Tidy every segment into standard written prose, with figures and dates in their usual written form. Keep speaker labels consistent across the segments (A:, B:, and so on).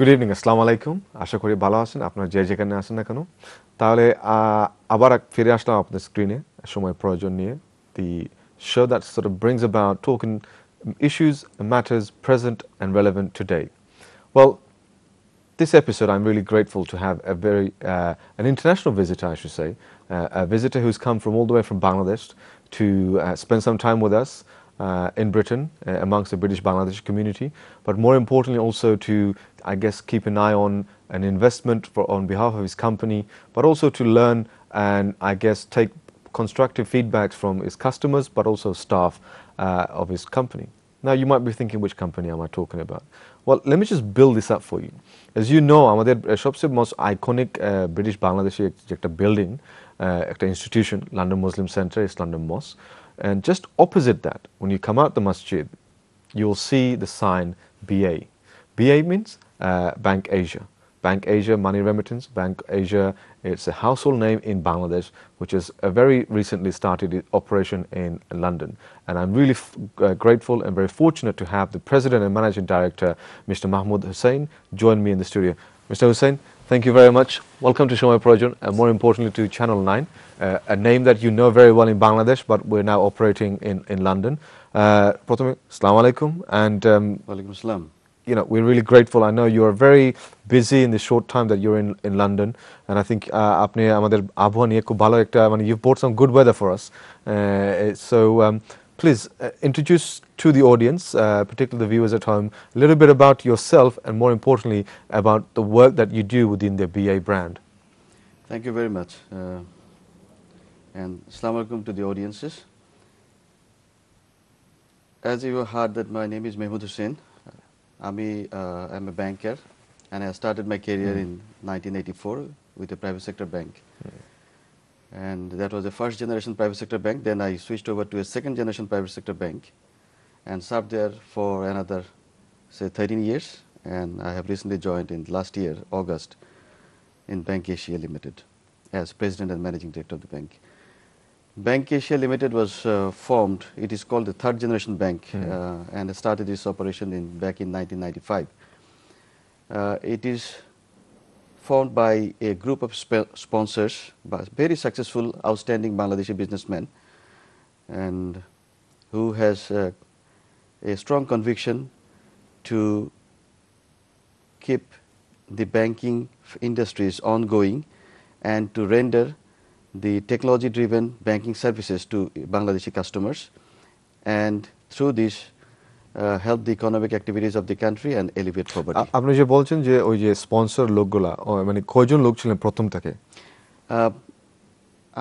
A: Good evening, আসসালামু আলাইকুম। আশা করি ভালো আছেন, আপনারা যে যেখানে আছেন না কেন। তাহলে আবার ফিরে আসলাম আপনার স্ক্রিনে সময় প্রয়োজন নিয়ে, the show that sort of brings about talking issues and matters present and relevant today. Well, this episode, I'm really grateful to have an international visitor, I should say, a visitor who's come from all the way from Bangladesh to spend some time with us in Britain, amongst the British Bangladesh community, but more importantly also to, I guess, keep an eye on an investment on behalf of his company, but also to learn and, I guess, take constructive feedbacks from his customers, but also staff of his company. Now, you might be thinking, which company am I talking about? Well, let me just build this up for you. As you know, আমাদের সবচেয়ে most iconic British Bangladeshi একটা building, একটা institution, London Muslim Centre, is London Mosque. And just opposite that, when you come out the masjid, you'll see the sign BA. BA means Bank Asia. Bank Asia Money Remittance. Bank Asia, it's a household name in Bangladesh, which is a very recently started operation in London. And I'm really grateful and very fortunate to have the President and Managing Director, Mr. Mahmoud Hussain, join me in the studio. Mr. Hussain, thank you very much. Welcome to Shomoyer Proyojone, and more importantly to Channel 9, a name that you know very well in Bangladesh, but we're now operating in London. প্রথমে আসসালামু আলাইকুম, and
B: Walaikum Assalam.
A: you know, we're really grateful. I know you are very busy in the short time that you're in London, and I think আপনি আমাদের আবহাওয়া নিয়ে খুব ভালো একটা, মানে, you've brought some good weather for us. So please introduce to the audience, particularly the viewers at home, a little bit about yourself, and more importantly about the work that you do within the BA brand.
B: Thank you very much. And Assalamu alaikum to the audiences. As you heard that my name is Mahmoud Hussain. I'm a banker, and I started my career in 1984 with a private sector bank. And that was a first generation private sector bank. Then I switched over to a second generation private sector bank and served there for another, say, 13 years. And I have recently joined in last year, August, in Bank Asia Limited as President and Managing Director of the bank. Bank Asia Limited was formed, it is called the third generation bank, and started its operation back in 1995. It is formed by a group of sponsors, very successful, outstanding Bangladeshi businessmen, and who has a strong conviction to keep the banking industries ongoing and to render the technology-driven banking services to Bangladeshi customers, and through this help the economic activities of the country and elevate poverty.
A: আপনি যে বলছেন যে ওই যে sponsor লোকগুলা, মানে কয়জন লোক ছিলেন প্রথম থেকে?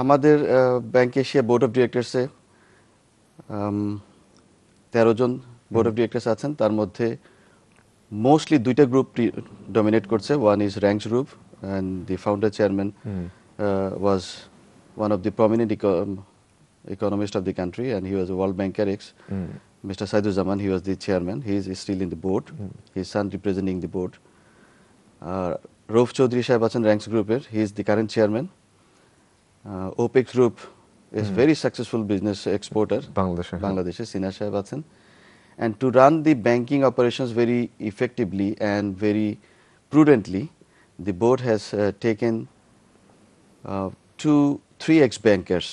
B: আমাদের ব্যাংক এশিয়া বোর্ড অফ ডিরেক্টরসে 13 জন বোর্ড অফ ডিরেক্টরস আছেন। তার মধ্যে মোস্টলি দুইটা গ্রুপ ডমিনেট করছে। One is Rangs group, and the founder chairman was one of the prominent economists of the country, and he was a World Banker ex. Mr. Saidur Zaman, he was the chairman. He is still in the board. His son representing the board. Rauf Chaudhary Sahib achen Ranks Group, he is the current chairman. OPEX Group is very successful business exporter. Bangladesh, Sina Sahib achen. And to run the banking operations very effectively and very prudently, the board has taken 3 ex-bankers,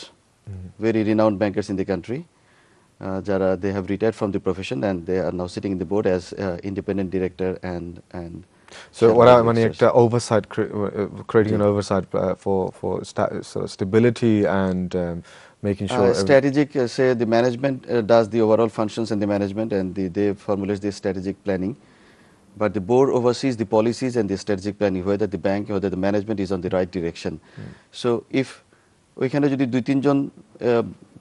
B: very renowned bankers in the country. They have retired from the profession, and they are now sitting in the board as independent director and
A: so what I mean, oversight, creating an oversight for stability and making sure
B: strategic, say the management does the overall functions and the management, and they formulate the strategic planning. But the board oversees the policies and the strategic planning, whether the bank, whether the management is on the right direction. So if ওইখানে যদি 2-3 জন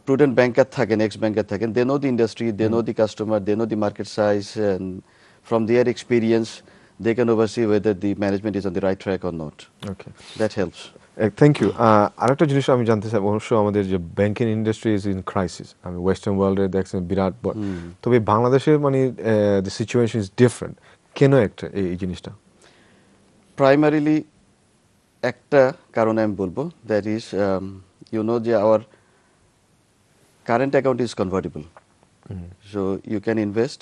B: prudent banker থাকেন, ex-banker থাকেন, they know the industry, they know the customer, they know the market size, and from their experience, they can oversee whether the management is on the right track or not.
A: Okay.
B: That helps.
A: Thank you. আরেকটা জিনিস আমি জানতে চাই, অবশ্য আমাদের যে banking industry is in crisis. আমি western ওয়ার্ল্ডে দেখছেন বিরাট, তবে বাংলাদেশে মানে দ্য সিচুয়েশন ইজ ডিফারেন্ট। কেন একটা এই জিনিসটা?
B: প্রাইমারিলি একটা কারণ আমি বলবো, that is you know our current account is convertible, so you can invest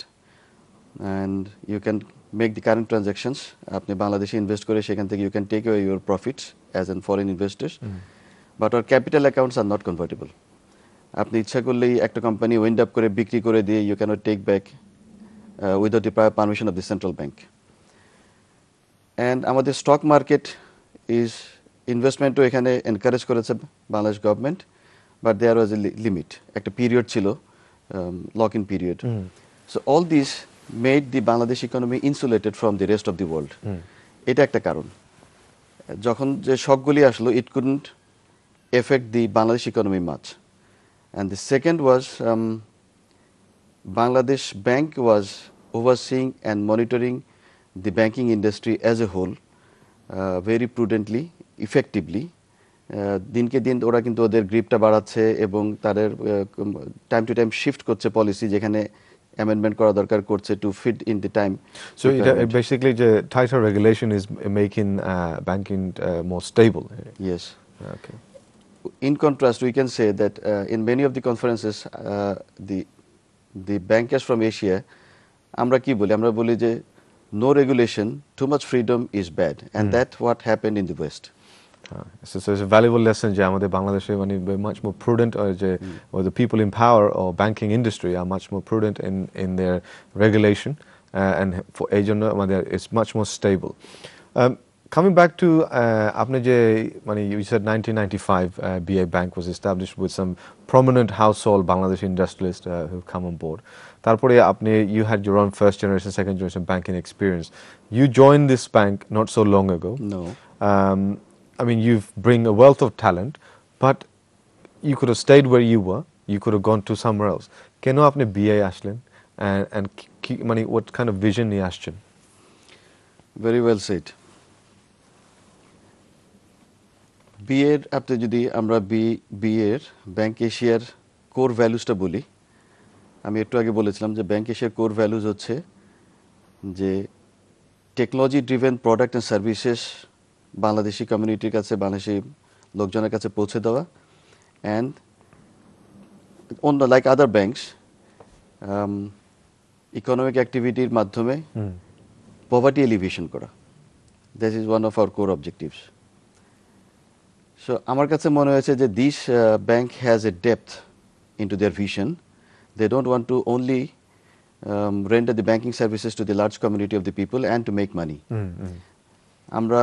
B: and you can make the current transactions. আপনি বাংলাদেশে ইনভেস্ট করে সেখান থেকে you can take away your profits as in foreign investors. But our capital accounts are not convertible. আপনি ইচ্ছা করলেই একটা company wind up করে বিক্রি করে দিয়ে you cannot take back without the prior permission of the central bank. And আমাদের stock market is investment এখানে encourage করেছে Bangladesh government, but there was a limit. একটা পিরিয়ড ছিল, lock-in period. So all these made the Bangladesh economy insulated from the rest of the world. এটা একটা কারণ। যখন যে শকগুলি আসলো, it couldn't affect the Bangladesh economy much. And the second was Bangladesh Bank was overseeing and monitoring the banking industry as a whole very prudently, effectively. দিনকে দিন ওরা কিন্তু ওদের গ্রিপটা বাড়াচ্ছে এবং তাদের টাইম টু টাইম শিফট করছে পলিসি, যেখানে amendment করা দরকার করছে to fit in the time.
A: So basically the tighter regulation is making banking more stable.
B: Yes.
A: Okay.
B: In contrast, we can say that in many of the conferences, the bankers from Asia, আমরা কি বলি? আমরা বলি যে no regulation, too much freedom is bad, and that's what happened in the West.
A: So it's a valuable lesson যে আমাদের বাংলাদেশে মানে much more prudent, or the people in power or banking industry are much more prudent in their regulation, and for এই জন্য আমাদের it's much more stable. Coming back to আপনি যে মানে you said 1995 BA Bank was established with some prominent household Bangladeshi industrialists who've come on board. তারপরে আপনি you had your own first generation, second generation banking experience. You joined this bank not so long ago.
B: No.
A: I mean, you bring a wealth of talent, but you could have stayed where you were. You could have gone to somewhere else. কেন আপনি BA আসলেন, and মানে what kind of vision নিয়ে আসছেন?
B: Very well said. BA আপনি যদি আমরা BA bank এশিয়ার কোর ভ্যালুসটা বলি, আমি একটু আগে বলেছিলাম যে ব্যাংক এশিয়ার কোর ভ্যালুস হচ্ছে যে technology driven product and services Bangladeshi কমিউনিটির কাছে, বাংলাদেশি লোকজনের কাছে পৌঁছে দেওয়া, অ্যান্ড অন্য লাইক আদার ব্যাংকস ইকোনমিক অ্যাক্টিভিটির মাধ্যমে পভার্টি এলিভেশন করা। That is one of our core objectives. So আমার কাছে মনে হয়েছে যে this bank has a depth into their vision. They don't want to only render the banking services to the large community of the people and to make money. আমরা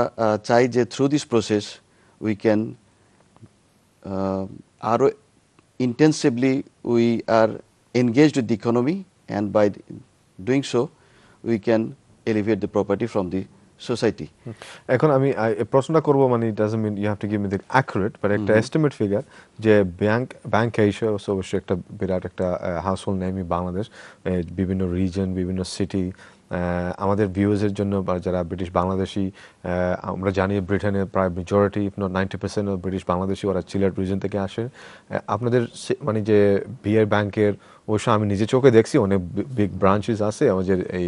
B: চাই যে through this process we can আরো intensively we are engaged with the economy, and by doing so we can elevate the property from the society.
A: এখন আমি প্রশ্নটা করব, মানে it doesn't mean you have to give me the accurate, but একটা estimate figure যে bank Asia অবশ্যই একটা বিরাট একটা হাউসহোল্ড নেমই বাংলাদেশ, বিভিন্ন রিজন, বিভিন্ন সিটি। আমাদের ভিউয়ার্সের জন্য বা যারা ব্রিটিশ বাংলাদেশি, আমরা জানি ব্রিটেনের প্রায় majority if not 90% of British Bangladeshi ওরা সিলেট রিজন থেকে আসে। আপনাদের মানে যে বিএ ব্যাংকের অবশ্য আমি নিজে চোখে দেখছি অনেক বিগ ব্রাঞ্চেস আছে আমাদের এই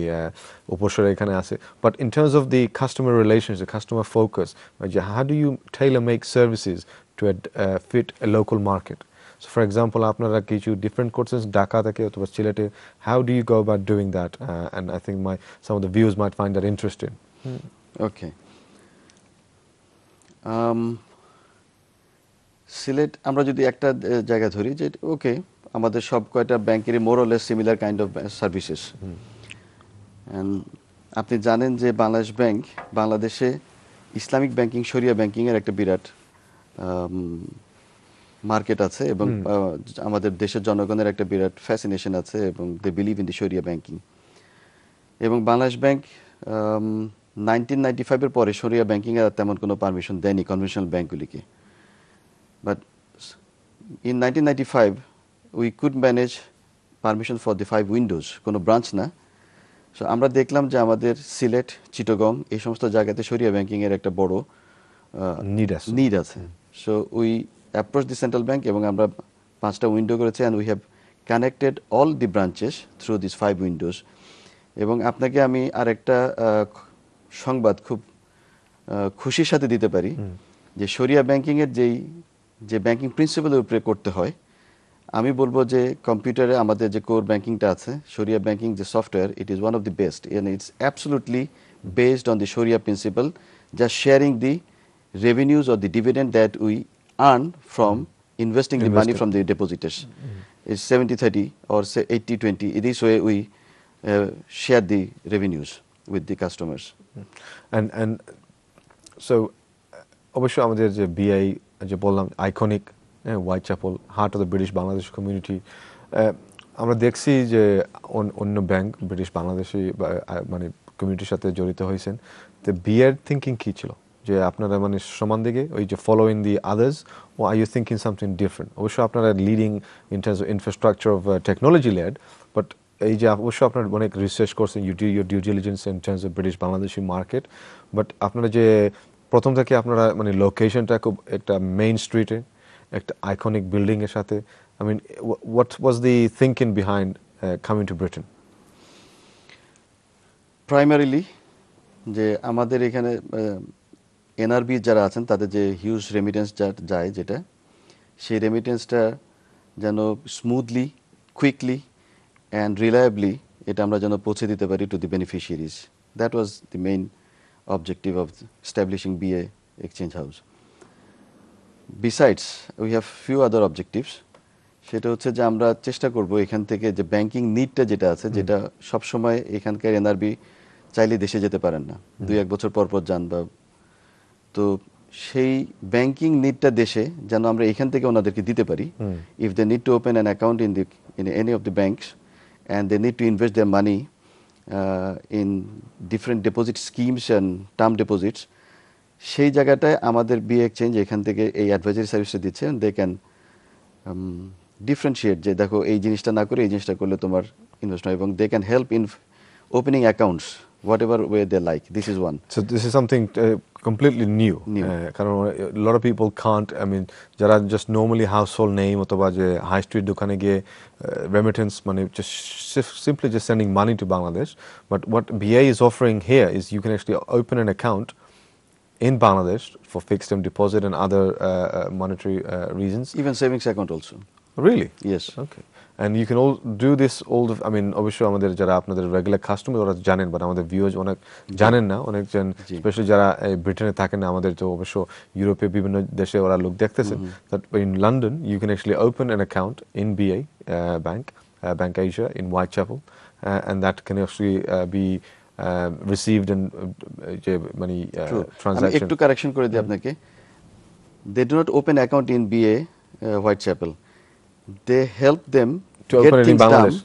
A: উপসরে এখানে আছে, but in terms of the customer relations, customer focus, যে how do you tailor make services to fit a local market? So for example, আপনারা কিছু different courses ঢাকা থেকে অথবা সিলেটে, how do you go about doing that? And I think some of the viewers might find that interesting.
B: Okay. Sylhet আমরা যদি একটা জায়গা ধরি যে ওকে আমাদের সব কয়টা ব্যাংকেরই more or less similar kind of services, and আপনি জানেন যে বাংলাদেশ ব্যাংক বাংলাদেশে ইসলামিক ব্যাংকিং, শরিয়া ব্যাংকিং এর একটা বিরাট মার্কেট আছে, এবং আমাদের দেশের জনগণের একটা বিরাট ফ্যাসিনেশন আছে, এবং দে বিলিভ ইন দি শরিয়া ব্যাংকিং। এবং বাংলাদেশ ব্যাংক 1995 এর পরে শরিয়া ব্যাংকিং এর তেমন কোনো পারমিশন দেয়নি কনভেনশনাল ব্যাংকগুলিকে। But in 1995 we could manage permission for the 5 windows, কোনো ব্রাঞ্চ না। সো আমরা দেখলাম যে আমাদের সিলেট, চিটাগং এই সমস্ত জায়গাতে শরিয়া ব্যাংকিং এর একটা বড় নিড আছে। So we approach the central bank, এবং আমরা 5টা উইন্ডো করেছি, and we have connected all the branches through this 5 Windows. এবং আপনাকে আমি আরেকটা সংবাদ খুব খুশির সাথে দিতে পারি যে শরিয়া ব্যাংকিং এর যে ব্যাংকিং প্রিন্সিপালের উপরে করতে হয়, আমি বলবো যে কম্পিউটারে আমাদের যে কোর ব্যাংকিংটা আছে, শরিয়া ব্যাংকিং যে software, it is one of the best and it's absolutely based on the শরিয়া principle, just sharing the revenues or the dividend that we earn from investing the money
A: Investing.
B: from the depositors. It's 70-30 or say 80-20. In this way we share the revenues with the customers.
A: And so অবশ্যই আমাদের যে BI যে বললাম iconic Whitechapel heart of the British Bangladesh community, আমরা দেখছি যে অন্য bank British Bangladeshi মানে কমিউনিটির সাথে জড়িত হয়েছেন, তো বিআইয়ের থিঙ্কিং কী ছিল যে আপনারা মানে সমান দিকে ওই যে following the others, or are you thinking something different? অবশ্যই আপনারা leading in terms of infrastructure of technology led, but এই যে অবশ্যই আপনারা অনেক রিসার্চ করছেন, you do your due diligence in terms of British Bangladeshi market, but আপনারা যে প্রথম থেকে আপনারা মানে লোকেশনটা খুব একটা মেইন স্ট্রিটে একটা আইকনিক বিল্ডিংয়ের সাথে, I mean what was the thinking behind coming to Britain?
B: Primarily যে আমাদের এখানে এনআরবি যারা আছেন তাদের যে হিউজ রেমিটেন্স যায়, যেটা সেই রেমিটেন্সটা যেন স্মুথলি, কুইকলি অ্যান্ড রিলায়েবলি এটা আমরা যেন পৌঁছে দিতে পারি to the beneficiaries. That was the main objective of establishing BA exchange house. Besides, we have few other objectives. সেটা হচ্ছে যে আমরা চেষ্টা করব এখান থেকে যে ব্যাংকিং নিডটা যেটা আছে, যেটা সব সময় এখানকার এনআরবি চাইলে দেশে যেতে পারেন না, 2-1 বছর পর পর যান, বা তো সেই ব্যাংকিং নিডটা দেশে যেন আমরা এখান থেকে ওনাদেরকে দিতে পারি। If they need to open an account in any of the banks and they need to invest their money in different deposit schemes and term deposits, সেই জায়গাটায় আমাদের বি এক্সচেঞ্জ এখান থেকে এই অ্যাডভাইজারি সার্ভিসটা দিচ্ছে। দে ক্যান ডিফারেন্সিয়েট যে দেখো এই জিনিসটা না করে এই জিনিসটা করলে তোমার ইনভেস্ট হয়, এবং they can help in opening accounts whatever way they like. This is one.
A: So this is something completely new. কারণ a lot of people can't, I mean, যারা just normally household name অথবা যে high street দোকানে গিয়ে remittance মানে just simply just sending money to Bangladesh, but what BA is offering here is you can actually open an account in Bangladesh for fixed term deposit and other monetary reasons.
B: Even savings account also.
A: Really?
B: Yes.
A: Okay. And you can all do this all the, I mean, obviously আমাদের যারা আপনাদের regular customer ওরা জানেন, but আমাদের viewers অনেক জানেন না, অনেকজন স্পেশালি যারা ব্রিটেনে থাকেন না, আমাদের তো অবশ্য ইউরোপে বিভিন্ন দেশে ওরা লোক দেখতেছেন, that in London you can actually open an account in BA Bank Asia in Whitechapel, and that can actually be received and যে মানে transaction.
B: আমি একটু কারেকশন করে দিই আপনাকে, they do not open account in BA Whitechapel. They help them
A: to open it in Bangladesh,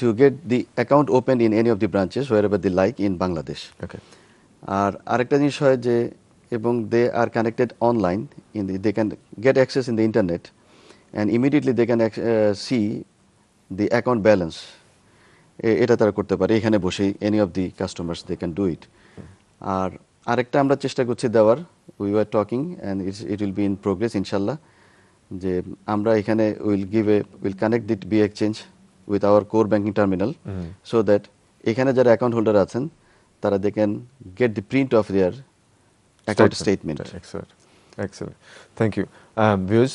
B: to get the account opened in any of the branches wherever they like in Bangladesh.
A: Okay.
B: আর আরেকটা জিনিস হয় যে এবং they are connected online they can get access in the internet and immediately they can see the account balance. এটা তারা করতে পারে এখানে বসে, any of the customers they can do it. আর আরেকটা আমরা চেষ্টা করছি দেওয়ার, we were talking and it will be in progress inshallah, যে আমরা এখানে will connect the BA exchange with our core banking terminal, so that এখানে যারা অ্যাকাউন্ট হোল্ডার আছেন তারা they can get the print of their account statement.
A: Excellent. Thank you. Viewers,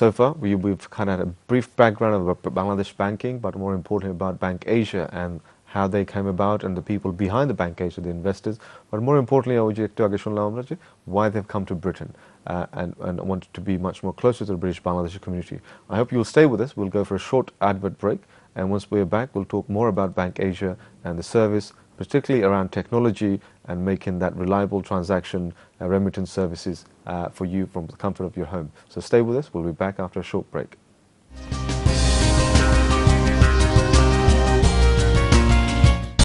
A: so far we've kind of had a brief background of Bangladesh banking, but more importantly about Bank Asia and how they came about and the people behind the Bank Asia, the investors. But more importantly, why they've come to Britain and wanted to be much more closer to the British Bangladeshi community. I hope you'll stay with us. We'll go for a short advert break, and once we're back, we'll talk more about Bank Asia and the service, particularly around technology and making that reliable transaction remittance services for you from the comfort of your home. So stay with us. We'll be back after a short break.